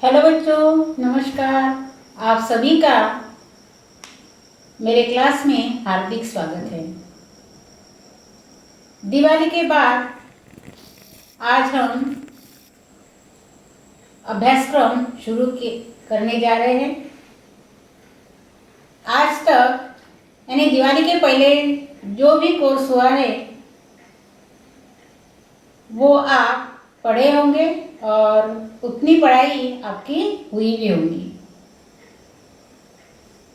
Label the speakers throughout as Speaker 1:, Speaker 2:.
Speaker 1: Hello बच्चों, नमस्कार। आप सभी का मेरे क्लास में हार्दिक स्वागत है। दिवाली के बाद आज हम अभ्यासक्रम शुरू करने जा रहे हैं। आज तक यानी दिवाली के पहले जो भी कोर्स हुआ है वो आप पढ़े होंगे और उतनी पढ़ाई आपकी हुई भी होगी।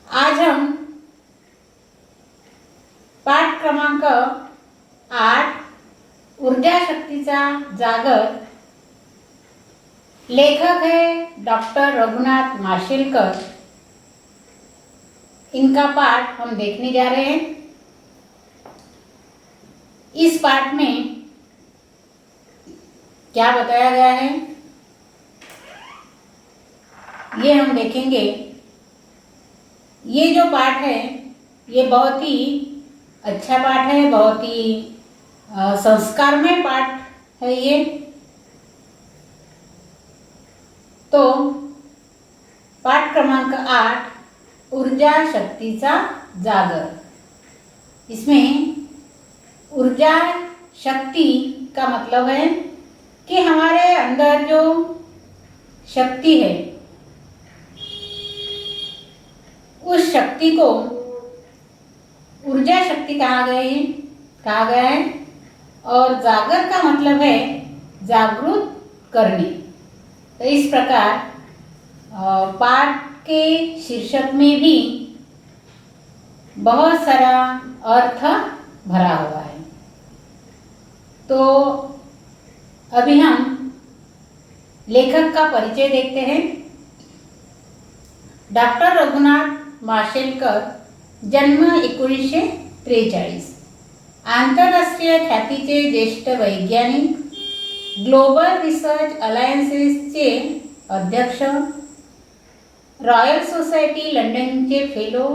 Speaker 1: आज हम पाठ क्रमांक 8 ऊर्जा शक्तीचा जागर, लेखक है डॉक्टर रघुनाथ माशेलकर, इनका पाठ हम देखने जा रहे हैं। इस पाठ में क्या बताया गया है ये हम देखेंगे। ये जो पाठ है ये बहुत ही अच्छा पाठ है, बहुत ही संस्कारमय पाठ है ये। तो पाठ क्रमांक 8 ऊर्जा शक्तीचा जागर। इसमें ऊर्जा शक्ति का मतलब है कि हमारे अंदर जो शक्ति है उस शक्ति को ऊर्जा शक्ति कहा गया है। और जागर का मतलब है जागरूक करने। तो इस प्रकार पाठ के शीर्षक में भी बहुत सारा अर्थ भरा हुआ है। तो अभी हम लेखक का परिचय देखते हैं। डॉक्टर रघुनाथ माशेलकर, जन्म 1943, आंतरराष्ट्रीय ख्यातीचे ज्येष्ठ वैज्ञानिक, ग्लोबल रिसर्च अलायन्सेसचे अध्यक्ष, रॉयल सोसायटी लंडनचे फेलो,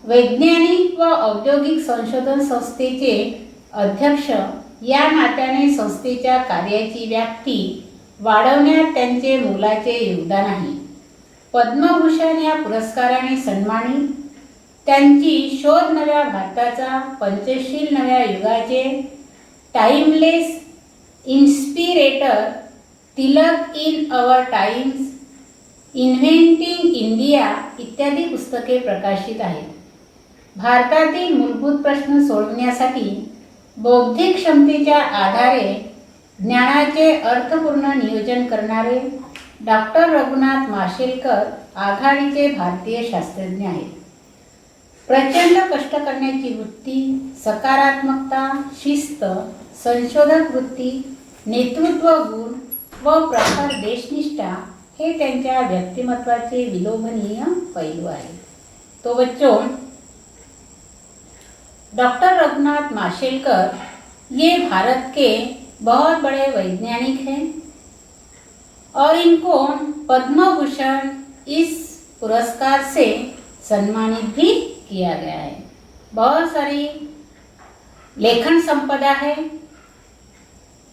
Speaker 1: वैज्ञानिक व औद्योगिक संशोधन संस्थेचे अध्यक्ष या नात्याने संस्थेच्या कार्याची व्याप्ती वाढवण्यात त्यांचे मोलाचे योगदान आहे। पद्मभूषण या पुरस्काराने सन्मानित, त्यांची शोध नव्या भारताचा, पंचशील नव्या युगाचे, timeless inspirator, Tilak in our times, inventing India इत्यादी पुस्तके प्रकाशित आहेत। भारतातील मूलभूत प्रश्न सोडवण्यासाठी बौद्धिक क्षमतेच्या आधारे ज्ञानाचे अर्थपूर्ण नियोजन करणारे डॉक्टर रघुनाथ माशेलकर आघाडीचे भारतीय शास्त्रज्ञ आहेत। प्रचंड कष्ट करण्याची वृत्ती, सकारात्मकता, शिस्त, संशोधक वृत्ती, नेतृत्व गुण व प्रखर देशनिष्ठा हे त्यांच्या व्यक्तिमत्वाचे विलोभनीय पैलू आहेत। तो बच्चों, डॉक्टर रघुनाथ माशेलकर ये भारत के बहुत बड़े वैज्ञानिक हैं और इनको पद्म भूषण इस पुरस्कार से सम्मानित भी किया गया है। बहुत सारी लेखन संपदा है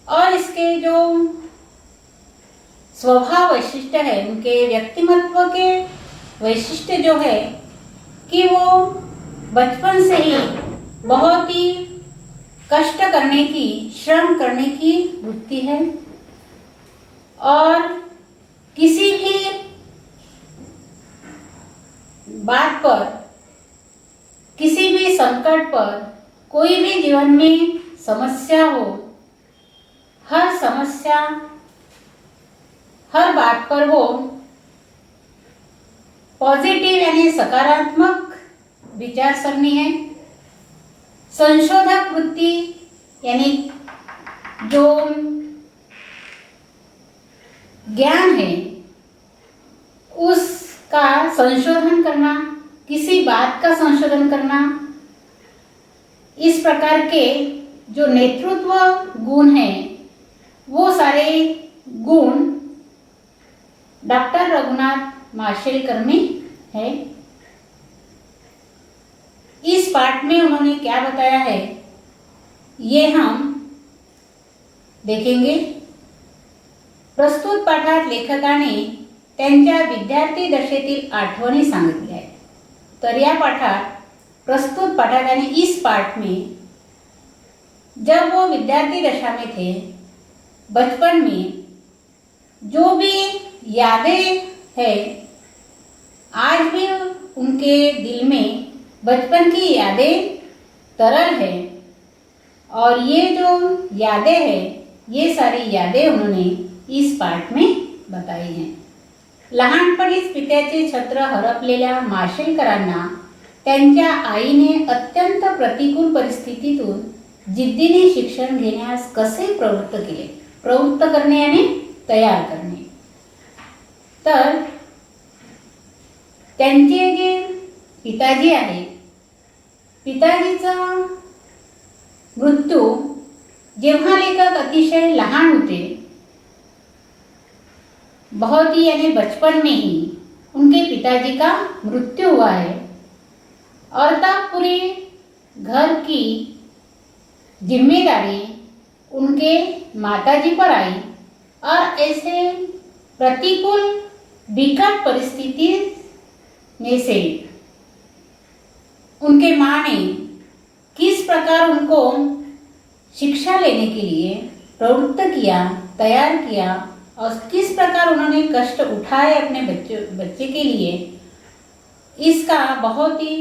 Speaker 1: और इसके जो स्वभाव वैशिष्ट्य है, उनके व्यक्तिमत्व के वैशिष्ट्य जो है कि वो बचपन से ही बहुत ही कष्ट करने की, श्रम करने की वृत्ति है और किसी भी बात पर, किसी भी संकट पर, कोई भी जीवन में समस्या हो, हर समस्या, हर बात पर वो पॉजिटिव यानी सकारात्मक विचारसरणी है। संशोधक वृत्ति यानी जो ज्ञान है उसका संशोधन करना, किसी बात का संशोधन करना, इस प्रकार के जो नेतृत्व गुण हैं वो सारे गुण डॉक्टर रघुनाथ माशेलकर में है। इस पाठ में उन्होंने क्या बताया है ये हम देखेंगे। प्रस्तुत पाठात लेखकाने त्यांच्या विद्यार्थी दशेतील आठवणी सांगितल्या आहेत। तर या पाठात प्रस्तुत पाठात यानी इस पाठ में जब वो विद्यार्थी दशा में थे, बचपन में जो भी यादें है आज भी उनके दिल में बचपन की यादें तरल है और ये जो यादें हैं ये सारी यादें उन्होंने इस पाठ में बताई हैं। लहानपणीच पित्याचे छत्र हरपलेल्या माशेलकरांना त्यांच्या आईने अत्यंत प्रतिकूल परिस्थितीतून जिद्दीने शिक्षण घेण्यास कसे प्रवृत्त केले। प्रवृत्त करणे यानी तयार करणे। तर त्यांचे जे पिताजी आहे, पिताजीचा मृत्यू जेव्हा लेखक अतिशय लहान होते, बहुत ही यानी बचपन में ही उनके पिताजी का मृत्यु हुआ है और तब पूरे घर की जिम्मेदारी उनके माताजी पर आई और ऐसे प्रतिकूल विकट परिस्थिति में से उनके माँ ने किस प्रकार उनको शिक्षा लेने के लिए प्रवृत्त किया, तैयार किया और किस प्रकार उन्होंने कष्ट उठाए अपने बच्चे के लिए, इसका बहुत ही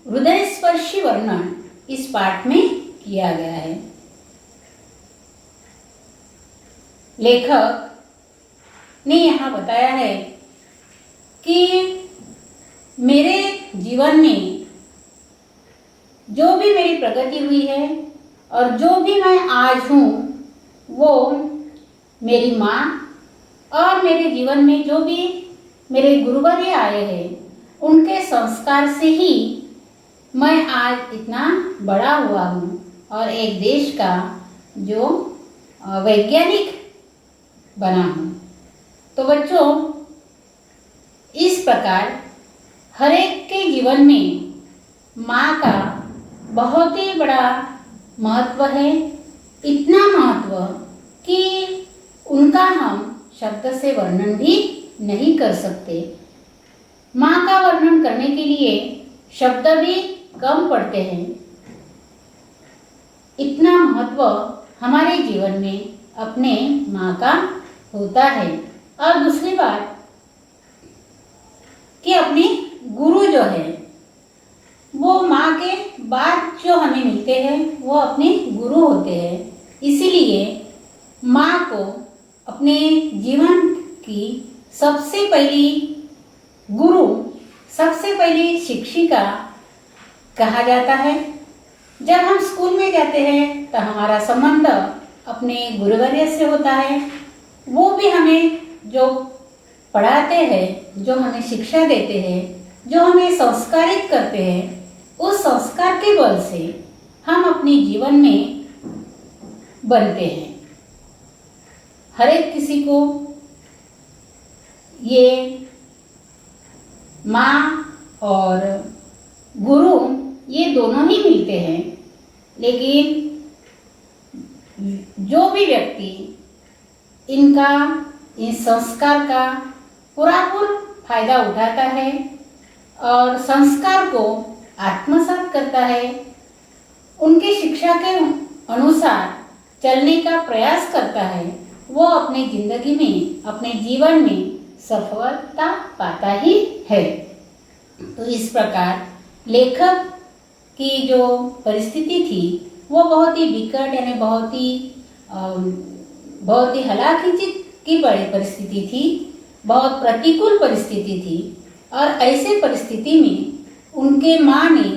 Speaker 1: हृदयस्पर्शी वर्णन इस पाठ में किया गया है। लेखक ने यहाँ बताया है कि मेरे जीवन में जो भी मेरी प्रगति हुई है और जो भी मैं आज हूँ वो मेरी माँ और मेरे जीवन में जो भी मेरे गुरुवर्य आए हैं उनके संस्कार से ही मैं आज इतना बड़ा हुआ हूँ और एक देश का जो वैज्ञानिक बना हूँ। तो बच्चों, इस प्रकार हर एक के जीवन में माँ का बहुत ही बड़ा महत्व है। इतना महत्व कि उनका हम शब्द से वर्णन भी नहीं कर सकते। माँ का वर्णन करने के लिए शब्द भी कम पड़ते हैं। इतना महत्व हमारे जीवन में अपने माँ का होता है। और दूसरी बात कि अपने गुरु जो है वो माँ के बाद जो हमें मिलते हैं वो अपने गुरु होते हैं। इसीलिए माँ को अपने जीवन की सबसे पहली गुरु, सबसे पहली शिक्षिका कहा जाता है। जब हम स्कूल में जाते हैं तो हमारा संबंध अपने गुरुवर्य से होता है। वो भी हमें जो पढ़ाते हैं, जो हमें शिक्षा देते हैं, जो हमें संस्कारित करते हैं, उस संस्कार के बल से हम अपने जीवन में बनते हैं। हर एक किसी को ये माँ और गुरु ये दोनों ही मिलते हैं, लेकिन जो भी व्यक्ति इनका, इस संस्कार का पूरा फायदा उठाता है और संस्कार को आत्मसात करता है, उनके शिक्षा के अनुसार चलने का प्रयास करता है, वो अपनी जिंदगी में, अपने जीवन में सफलता पाता ही है। तो इस प्रकार लेखक की जो परिस्थिति थी वो बहुत ही विकट यानी बहुत ही हलाखी की बड़ी परिस्थिति थी, बहुत प्रतिकूल परिस्थिति थी। और ऐसे परिस्थिति में उनके माँ ने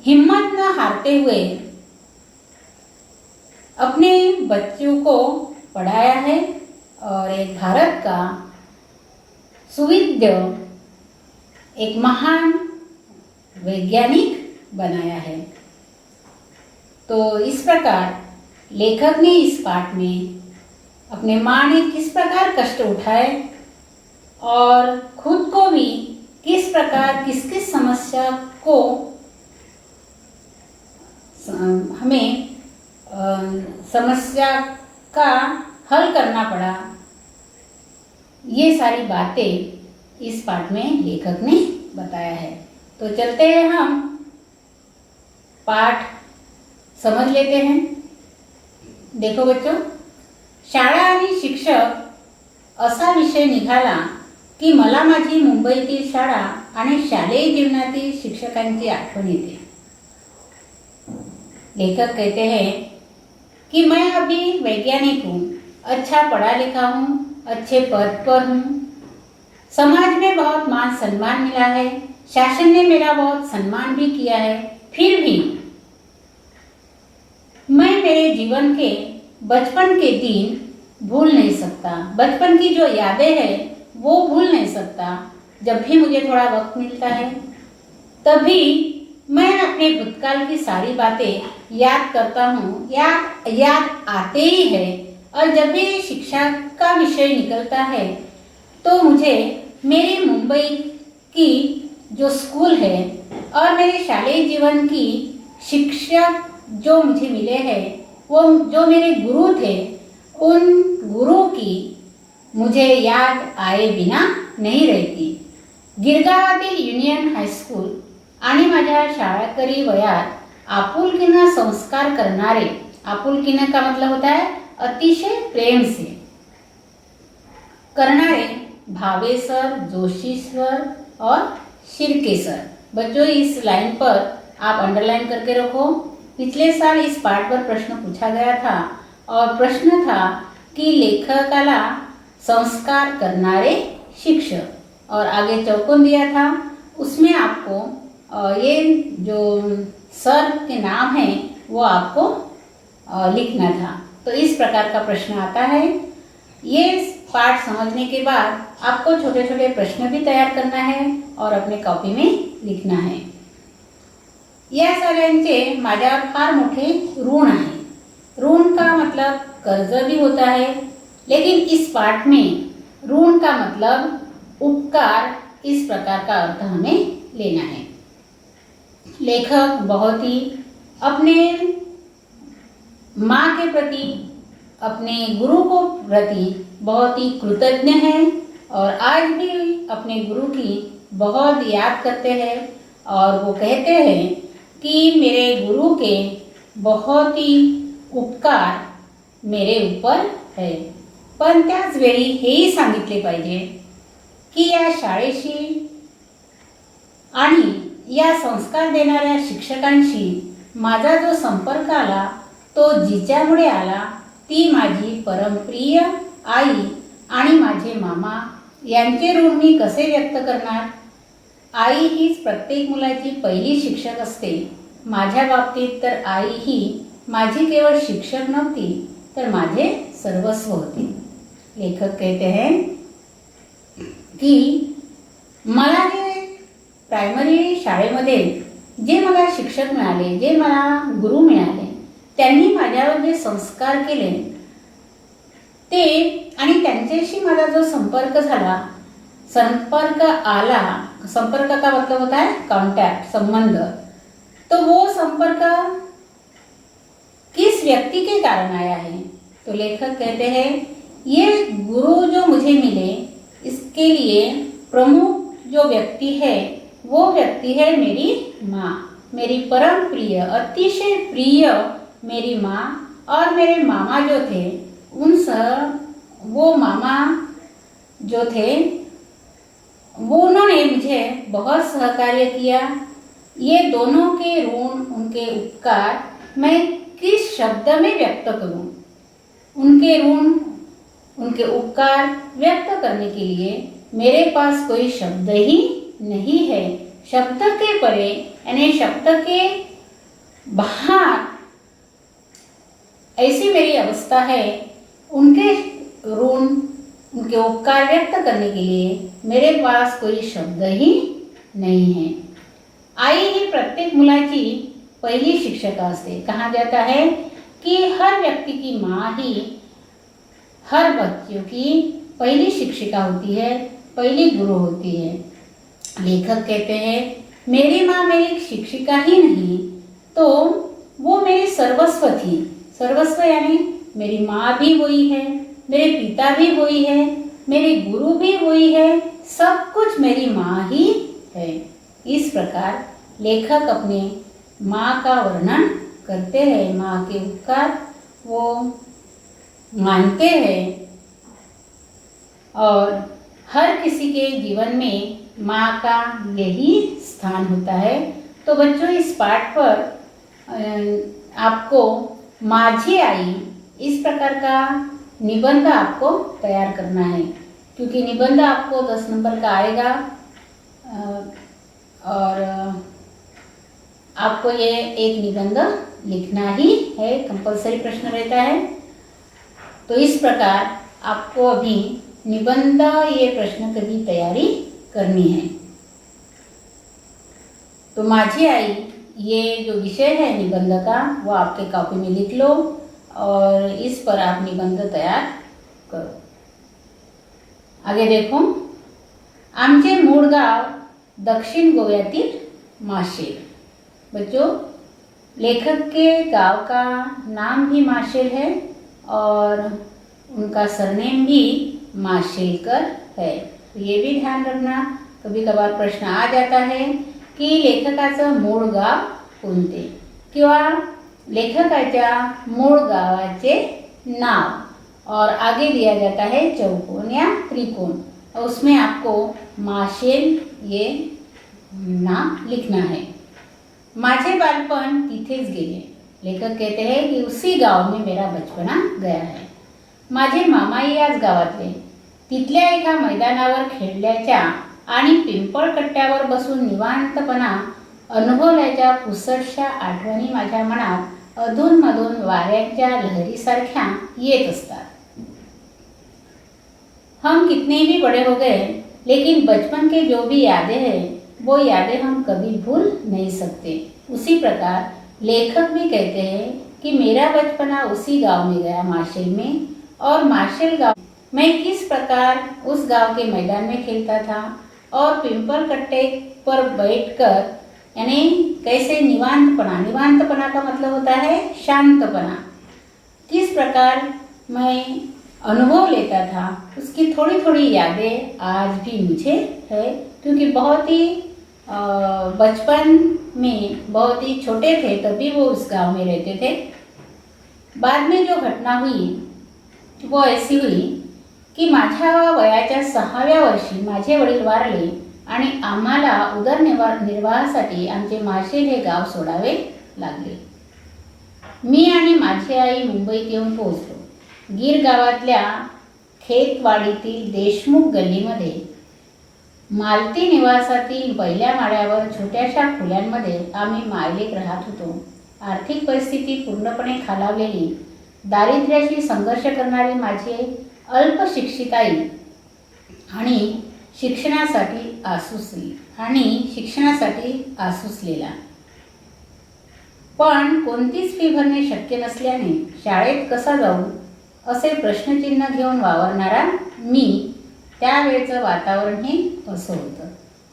Speaker 1: हिम्मत न हारते हुए अपने बच्चों को पढ़ाया है और एक भारत का सुविद्य, एक महान वैज्ञानिक बनाया है। तो इस प्रकार लेखक ने इस पाठ में अपने माँ ने किस प्रकार कष्ट उठाए और खुद को भी किस प्रकार किस किस समस्या को हमें समस्या का हल करना पड़ा, ये सारी बातें इस पाठ में लेखक ने बताया है। तो चलते हैं हम पाठ समझ लेते हैं। देखो बच्चों, शाळा आणि शिक्षक असा विषय निघाला की मला माझी मुंबईतील शाळा आणि शालेय जीवनातील शिक्षकांची आठवण येते। लेखक कहते हैं कि मैं अभी वैज्ञानिक हूँ, अच्छा पढ़ा लिखा हूँ, अच्छे पद पर हूँ, समाज में बहुत मान सम्मान मिला है, शासन ने मेरा बहुत सम्मान भी किया है, फिर भी मैं मेरे जीवन के बचपन के दिन भूल नहीं सकता। बचपन की जो यादें हैं वो भूल नहीं सकता। जब भी मुझे थोड़ा वक्त मिलता है तभी मैं अपने भूतकाल की सारी बातें याद करता हूँ, याद आते ही है। और जब भी शिक्षा का विषय निकलता है तो मुझे मेरी मुंबई की जो स्कूल है और मेरे शालेय जीवन की शिक्षक जो मुझे मिले हैं, वो जो मेरे गुरु थे, उन गुरु की मुझे याद आए बिना नहीं रहती। गिरगावातील युनियन हायस्कूल आणि माझ्या शाळकरी वयात आपुलकीनं संस्कार करणारे, आपुलकीनं का मतलब होता है अतिशय प्रेम से करणारे भावे सर, जोशी सर और शिर्के सर। बच्चों, इस लाइन पर आप अंडरलाइन करके रखो। पिछले साल इस पाठ पर प्रश्न पूछा गया था और प्रश्न था कि लेखकाला संस्कार करणारे शिक्षक, और आगे चौकोन दिया था, उसमें आपको ये जो सर के नाम हैं वो आपको लिखना था। तो इस प्रकार का प्रश्न आता है। ये पाठ समझने के बाद आपको छोटे छोटे प्रश्न भी तैयार करना है और अपने कॉपी में लिखना है। या सगळ्यांचे माझ्यावर फार मोठे ऋण आहे। ऋण का मतलब कर्ज भी होता है, लेकिन इस पाठ में ऋण का मतलब उपकार, इस प्रकार का अर्थ हमें लेना है। लेखक बहुत ही अपने माँ के प्रति, अपने गुरु को प्रति बहुत ही कृतज्ञ है और आज भी अपने गुरु की बहुत याद करते हैं। और वो कहते हैं कि मेरे गुरु के बहुत ही उपकार मेरे ऊपर है। पण त्याच वेळी हेही सांगितले पाहिजे की या शाळेशी आणि या संस्कार देणाऱ्या शिक्षकांशी माझा जो संपर्क आला तो जिच्यामुळे आला ती माझी परमप्रिय आई आणि माझे मामा यांचे ऋण मी कसे व्यक्त करणार। आई हीच प्रत्येक मुलाची पहिली शिक्षक असते। माझ्या बाबतीत तर आई ही माझी केवळ शिक्षक नव्हती तर माझे सर्वस्व होते। लेखक कहते हैं की मला जे प्रायमरी शाळेमध्ये जे मला शिक्षक मिळाले, जे मला गुरु मिळाले, त्यांनी माझ्यावर जे संस्कार केले ते आणि त्यांच्याशी माझा जो संपर्क झाला, संपर्क आला, संपर्क का मतलब होता है कांटेक्ट, संबंध, तो वो संपर्क किस व्यक्ति के कारण आया है। तो लेखक कहते हैं ये गुरु जो मुझे मिले इसके लिए प्रमुख जो व्यक्ति है वो व्यक्ति है मेरी माँ, मेरी परम प्रिय, अतिशय प्रिय मेरी माँ। और मेरे मामा जो थे वो मामा जो थे वो उन्होंने मुझे बहुत सहकार्य किया। ये दोनों के ऋण, उनके उपकार मैं किस शब्द में व्यक्त करूं। उनके ऋण, उनके उपकार व्यक्त करने के लिए मेरे पास कोई शब्द ही नहीं है। शब्द के परे यानी शब्द के बाहर ऐसी मेरी अवस्था है। उनके ऋण, उनके उपकार व्यक्त करने के लिए मेरे पास कोई शब्द ही नहीं है। आई ही प्रत्येक मुलाची पहिली शिक्षक असते। कहा जाता है कि हर व्यक्ति की माँ ही हर बच्चों की पहली शिक्षिका होती है, पहली गुरु होती है। लेखक कहते हैं मेरी माँ मेरी शिक्षिका ही नहीं तो वो मेरी सर्वस्व थी। सर्वस्व यानी मेरी माँ भी वही है, मेरे पिता भी वही है मेरी गुरु भी वही है, सब कुछ मेरी माँ ही है। इस प्रकार लेखक अपने माँ का वर्णन करते हैं, माँ के उपकार वो मानते हैं। और हर किसी के जीवन में माँ का यही स्थान होता है। तो बच्चों, इस पाठ पर आपको माझी आई इस प्रकार का निबंध आपको तैयार करना है, क्योंकि निबंध आपको 10 नंबर का आएगा और आपको ये एक निबंध लिखना ही है, कंपलसरी प्रश्न रहता है। तो इस प्रकार आपको अभी निबंध ये प्रश्न की तैयारी करनी है। तो माझी आई ये जो विषय है निबंध का वो आपके कॉपी में लिख लो और इस पर आप निबंध तैयार करो। आगे देखो, आमचे मूळ गाव दक्षिण गोव्यातील माशेल। बच्चों, लेखक के गांव का नाम भी माशेल है और उनका सरनेम भी माशेलकर है। तो ये भी ध्यान रखना, कभी कभार प्रश्न आ जाता है की लेखकाचं मूळ गाव कोणते किंवा लेखकाच्या मूळ गावाचे नाव और आगे दिया जाता है चौकोन या त्रिकोण और उसमें आपको माशेल ये नाम लिखना है। माझे बालपण तिथेच गेले। लेखक कहते हैं कि उसी गाव में मेरा बचपना गया है। माझे मामाही याच गावातले। तिथल्या एका मैदानावर खेळल्याच्या आणि पिंपळकट्ट्यावर बसून निवांतपणा अनुभवल्याच्या पुसटशा आठवणी माझ्या मनात अधूनमधून वाऱ्याच्या लहरीसारख्या येत असतात। हम कितने भी बड़े हो गए, लेकिन बचपन के जो भी यादें हैं वो यादें हम कभी भूल नहीं सकते। उसी प्रकार लेखक भी कहते हैं कि मेरा बचपना उसी गांव में गया, माशेल में। और माशेल गांव मैं किस प्रकार उस गांव के मैदान में खेलता था और पिंपल कट्टे पर बैठकर, यानी कैसे निवांतपना का मतलब होता है शांतपना, किस प्रकार मैं अनुभव लेता था, उसकी थोड़ी थोड़ी यादें आज भी मुझे है। क्योंकि बहुत ही बचपन में बहुत ही छोटे थे तभी वो उस गांव में रहते थे। बाद में जो घटना हुई वो ऐसी हुई की माझ्या वयाच्या 6व्या वर्षी माझे वडील वारले आणि आम्हाला उदरनिर्वाहासाठी आमचे माशेल हे गाव सोडावे लागले। मी आणि माझी आई मुंबईत येऊन पोहोचलो। गीर गावातल्या खेतवाडीतील देशमुख गल्लीमध्ये मालती निवासातील पहिल्या माळ्यावर छोट्याशा खोल्यांमध्ये आम्ही मायलेक राहत होतो। आर्थिक परिस्थिती पूर्णपणे खालावलेली, दारिद्र्याशी संघर्ष करणारी माझी अल्पशिक्षित आई आणि शिक्षणासाठी आसुसलेला, पण कोणतीच फी भरणे शक्य नसल्याने शाळेत कसा जाऊ असे प्रश्नचिन्ह घेऊन वावरणारा मी, त्यावेळेचं वातावरण हे असं होतं।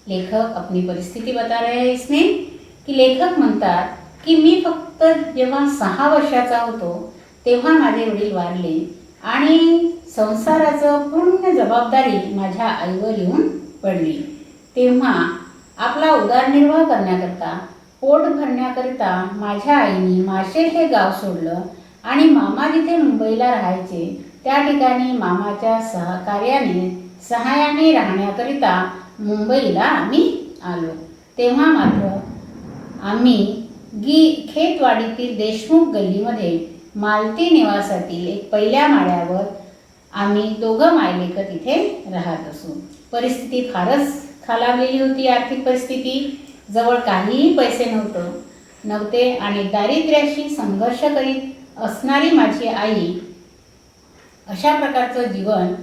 Speaker 1: लेखक अपनी परिस्थिती बता रहे हैं इसमें की लेखक म्हणतात की मी फक्त जेव्हा 6 वर्षाचा होतो तेव्हा माझे वडील वारले आणि संसाराचं पूर्ण जबाबदारी माझ्या आईवर येऊन पडली। तेव्हा आपला उदरनिर्वाह करण्याकरता, पोट भरण्याकरिता माझ्या आईने माशेल हे गाव सोडलं आणि मामा जिथे मुंबईला राहायचे त्या ठिकाणी मामाच्या सहाय्याने राहण्याकरिता मुंबईला आम्ही आलो। तेव्हा मात्र आम्ही खेतवाडीतील देशमुख गल्लीमध्ये मालती निवासातील एक पहिल्या माळ्यावर आम्ही दोघं मायलेक तिथे राहत असू। परिस्थिती फारच खालावलेली होती, आर्थिक परिस्थिती, जवळ काहीही पैसे नव्हते आणि दारिद्र्याशी संघर्ष करीत असणारी माझी आई, अशा प्रकारचं जीवन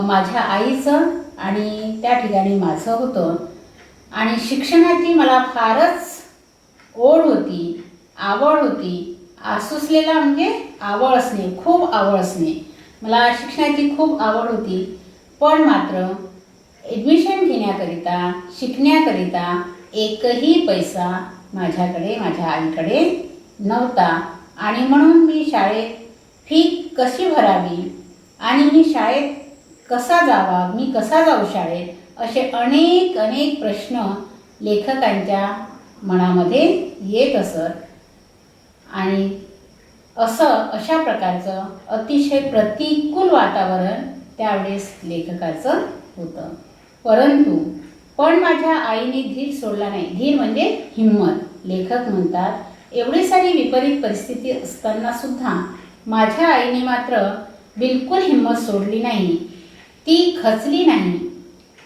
Speaker 1: माझ्या आईचं आणि त्या ठिकाणी माझं होतं। आणि शिक्षणाची मला फारच ओढ होती, आवड होती। आसुसलेला म्हणजे आवड असणे, खूप आवड असणे, मला शिक्षणाची खूप आवड होती। पण मात्र ॲडमिशन घेण्याकरिता, शिकण्याकरिता एकही पैसा माझ्याकडे, माझ्या आईकडे नव्हता आणि म्हणून मी शाळेत फी कशी भरावी आणि मी शाळेत कसा जावा, मी कसा जाऊ शाळेत, असे अनेक अनेक प्रश्न लेखकांच्या मनामध्ये येत असत. आणि अशा प्रकारचं अतिशय प्रतिकूल वातावरण त्यावेळेस लेखकाचं होतं. पण माझ्या आईने धीर सोडला नाही. धीर म्हणजे हिंमत. लेखक म्हणतात, एवढी सारी विपरीत परिस्थिती असताना सुद्धा माझ्या आईने मात्र बिलकुल हिंमत सोडली नाही. ती खचली नाही.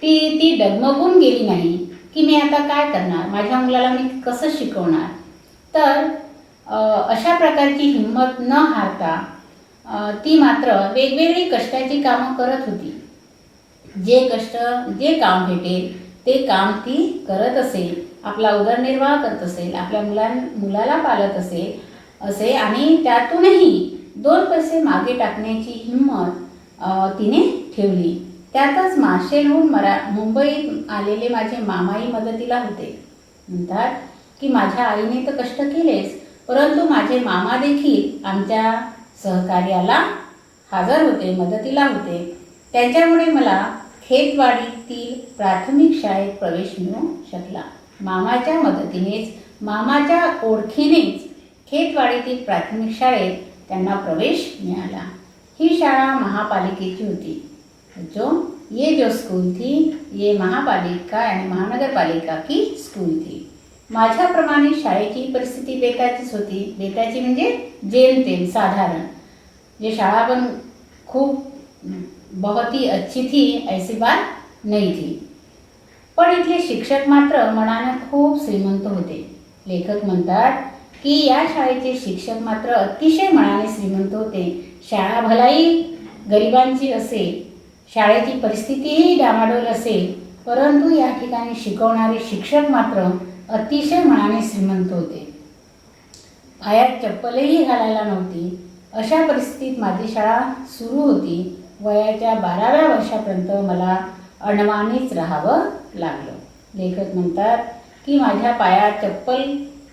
Speaker 1: ती डगमगून गेली नाही की मी आता काय करणार, माझ्या मुलाला मी कसं शिकवणार. तर अशा प्रकारची हिंमत न हारता ती मात्र वेगवेगळी कष्टाची कामं करत होती. जे काम भेटेल ते काम ती करत असेल. आपला उदरनिर्वाह करत असेल, आपल्या मुलाला पालत असे आणि त्यातूनही 2 पैसे मागे टाकण्याची हिंमत तिने ठेवली. त्यातच माशेलहून मुंबईत आलेले माझे मामाही मदतीला होते. म्हणतात की माझ्या आईने तर कष्ट केलेच, परंतु माझे मामा देखील आमच्या सहकार्याला हजर होते, मदतीला होते. त्यांच्यामुळे मला खेतवाडीतील प्राथमिक शाळेत प्रवेश मिळू शकला. मामाच्या मदतीनेच, मामाच्या ओळखीनेच खेतवाडीतील प्राथमिक शाळेत त्यांना प्रवेश मिळाला. ही शाळा महापालिकेची होती. जो स्कूल थी ये महापालिका यानी महानगरपालिका की स्कूल थी. माझ्याप्रमाणे शाळेची परिस्थिती बेताचीच होती. बेताची म्हणजे जेमतेम, साधारण. ये शाळा पण खूप बहुत ही अच्छी थी ऐसी बात नहीं थी. पण इथले शिक्षक मात्र मनाने खूप श्रीमंत होते. लेखक म्हणतात की या शाळेचे शिक्षक मात्र अतिशय मनाने श्रीमंत होते. शाळा भलाई गरिबांची असेल, शाळेची परिस्थितीही डामाडोल असेल, परंतु या ठिकाणी शिकवणारे शिक्षक मात्र अतिशय मनाने श्रीमंत होते. पायात चप्पलही घालायला नव्हती. अशा परिस्थितीत माझी शाळा सुरू होती. वयाच्या 12व्या वर्षापर्यंत मला अनवाणीच राहावं लागलं. लेखक म्हणतात की माझ्या पायात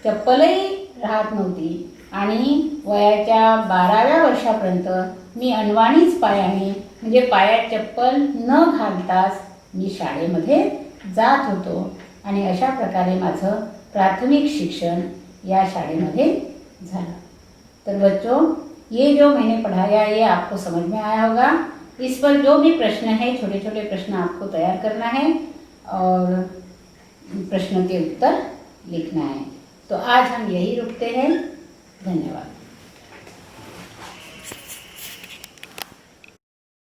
Speaker 1: चप्पलही राहत नव्हती आणि वयाच्या 12व्या वर्षापर्यंत मी अनवाणीच पायाने, म्हणजे पायात चप्पल न घालताच मी शाळेमध्ये जात होतो. आणि अशा प्रकारे माझं प्राथमिक शिक्षण या शाळेमध्ये झालं. तर बच्चों, ये जो मैंने पढ़ाया ये आपको समझ में आया होगा. इस पर जो भी प्रश्न है, छोटे छोटे प्रश्न आपको तैयार करना है और प्रश्नों के उत्तर लिखना है. तो आज हम यही रुकते हैं. धन्यवाद.